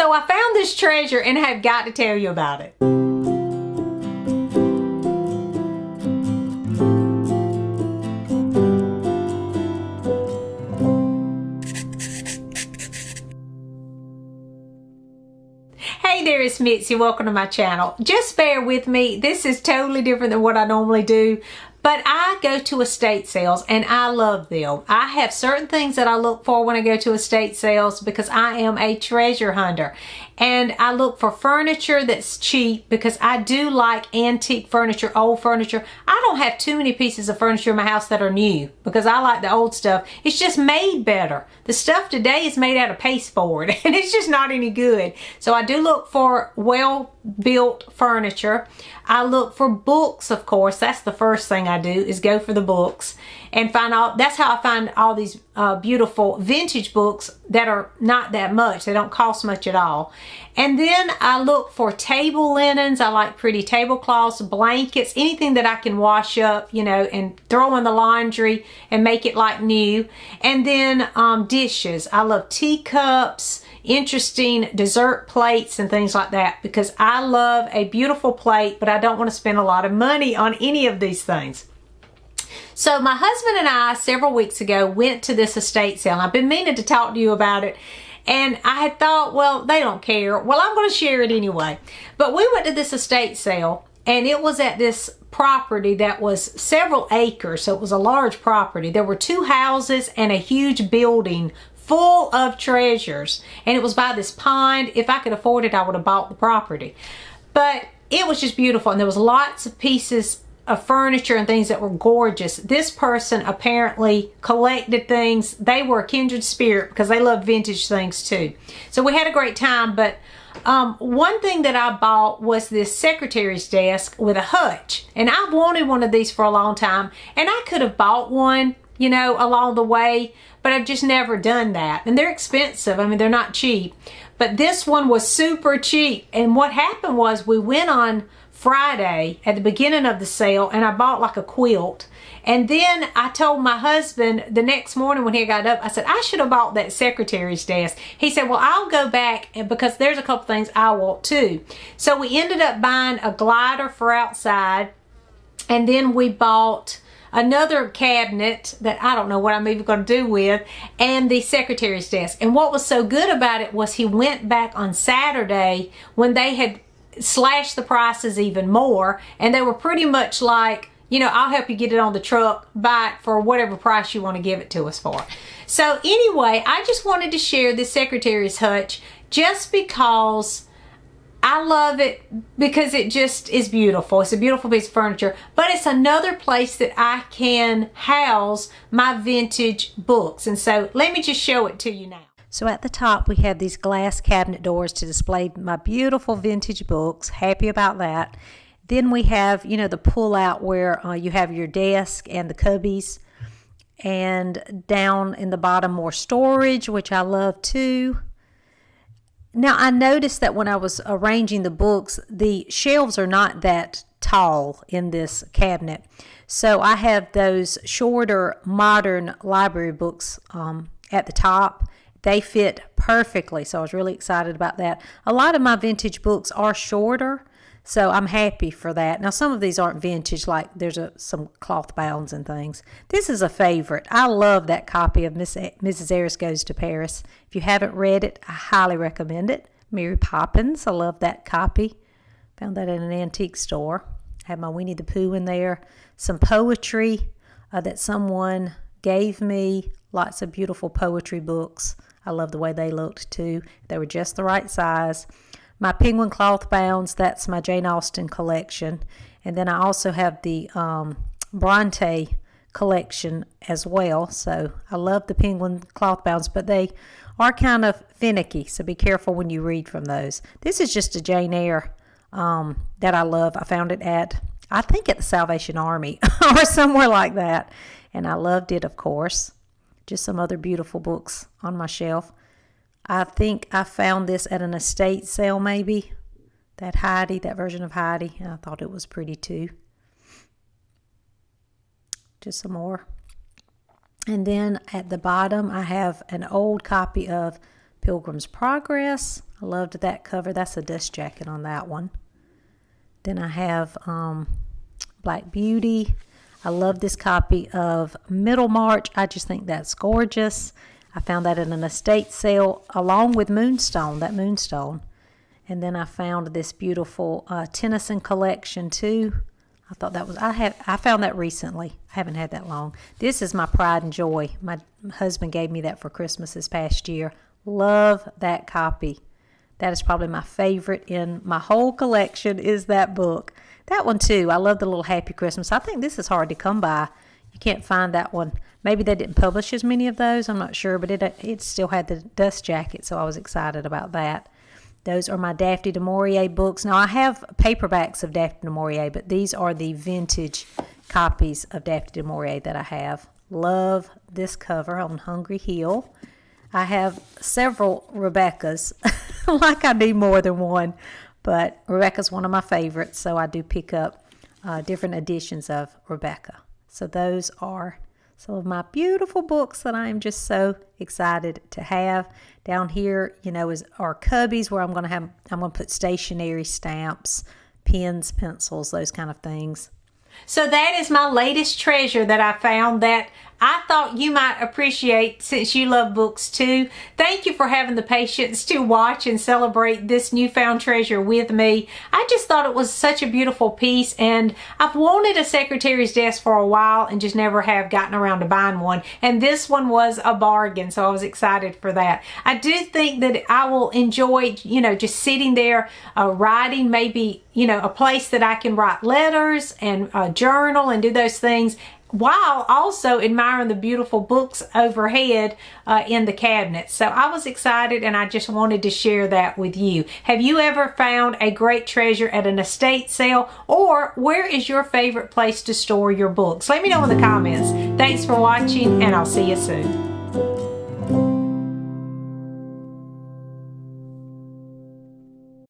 So I found this treasure and have got to tell you about it. Hey there, it's Mitzi. Welcome to my channel. Just bear with me. This is totally different than what I normally do. But I go to estate sales and I love them. I have certain things that I look for when I go to estate sales because I am a treasure hunter. And I look for furniture that's cheap because I do like antique furniture, old furniture. I don't have too many pieces of furniture in my house that are new because I like the old stuff. It's just made better. The stuff today is made out of pasteboard and it's just not any good. So I do look for well-built furniture. I look for books, of course. That's the first thing I do is go for the books and find all. That's how I find all these beautiful vintage books that are not that much. They don't cost much at all. And then I look for table linens. I like pretty tablecloths, blankets, anything that I can wash up, you know, and throw in the laundry and make it like new. And then dishes. I love teacups, interesting dessert plates and things like that because I love a beautiful plate, but I don't want to spend a lot of money on any of these things. So my husband and I several weeks ago went to this estate sale. I've been meaning to talk to you about it. And I had thought, well, they don't care. Well, I'm going to share it anyway. But we went to this estate sale and it was at this property that was several acres. So it was a large property. There were 2 houses and a huge building full of treasures. And it was by this pond. If I could afford it, I would have bought the property. But it was just beautiful. And there was lots of pieces of furniture and things that were gorgeous. This person apparently collected things. They were a kindred spirit because they love vintage things too. So we had a great time, but one thing that I bought was this secretary's desk with a hutch. And I've wanted one of these for a long time. And I could have bought one, you know, along the way, but I've just never done that. And they're expensive. I mean, they're not cheap. But this one was super cheap. And what happened was we went on Friday at the beginning of the sale and I bought like a quilt. And then I told my husband the next morning when he got up, I said, I should have bought that secretary's desk. He said, well, I'll go back because there's a couple things I want too. So we ended up buying a glider for outside. And then we bought another cabinet that I don't know what I'm even going to do with, and the secretary's desk. And what was so good about it was he went back on Saturday when they had slashed the prices even more, and they were pretty much like, you know, I'll help you get it on the truck, buy it for whatever price you want to give it to us for. So anyway, I just wanted to share this secretary's hutch just because I love it, because it just is beautiful. It's a beautiful piece of furniture, but it's another place that I can house my vintage books. And so let me just show it to you now. So at the top, we have these glass cabinet doors to display my beautiful vintage books. Happy about that. Then we have, you know, the pull out where you have your desk and the cubbies. And down in the bottom, more storage, which I love too. Now, I noticed that when I was arranging the books, the shelves are not that tall in this cabinet. So I have those shorter modern library books at the top. They fit perfectly, so I was really excited about that. A lot of my vintage books are shorter, so I'm happy for that. Now, some of these aren't vintage, like there's some cloth bounds and things. This is a favorite. I love that copy of Mrs. Harris Goes to Paris. If you haven't read it, I highly recommend it. Mary Poppins, I love that copy. Found that in an antique store. I have my Winnie the Pooh in there. Some poetry that someone gave me. Lots of beautiful poetry books. I love the way they looked too. They were just the right size. My Penguin cloth bounds, that's my Jane Austen collection. And then I also have the Bronte collection as well. So I love the Penguin cloth bounds, but they are kind of finicky. So be careful when you read from those. This is just a Jane Eyre that I love. I found it at, I think at the Salvation Army or somewhere like that. And I loved it, of course. Just some other beautiful books on my shelf. I think I found this at an estate sale maybe. That Heidi, that version of Heidi. And I thought it was pretty too. Just some more. And then at the bottom I have an old copy of Pilgrim's Progress. I loved that cover. That's a dust jacket on that one. Then I have Black Beauty. I love this copy of Middlemarch. I just think that's gorgeous. I found that in an estate sale along with Moonstone, that Moonstone. And then I found this beautiful Tennyson collection too. I thought that was, I found that recently. I haven't had that long. This is my Pride and Joy. My husband gave me that for Christmas this past year. Love that copy. That is probably my favorite in my whole collection is that book. That one too. I love the little Happy Christmas. I think this is hard to come by. You can't find that one. Maybe they didn't publish as many of those. I'm not sure, but it still had the dust jacket, so I was excited about that. Those are my Daphne du Maurier books. Now, I have paperbacks of Daphne du Maurier, but these are the vintage copies of Daphne du Maurier that I have. Love this cover on Hungry Hill. I have several Rebecca's, like I need more than one, but Rebecca's one of my favorites, so I do pick up different editions of Rebecca. So those are some of my beautiful books that I am just so excited to have. Down here, are cubbies where I'm going to put stationery, stamps, pens, pencils, those kind of things. So that is my latest treasure that I found that I thought you might appreciate since you love books too. Thank you for having the patience to watch and celebrate this newfound treasure with me. I just thought it was such a beautiful piece, and I've wanted a secretary's desk for a while and just never have gotten around to buying one. And this one was a bargain, so I was excited for that. I do think that I will enjoy, just sitting there writing, maybe, a place that I can write letters and journal and do those things, while also admiring the beautiful books overhead in the cabinet. So I was excited, and I just wanted to share that with you. Have you ever found a great treasure at an estate sale? Or where is your favorite place to store your books? Let me know in the comments. Thanks for watching, and I'll see you soon.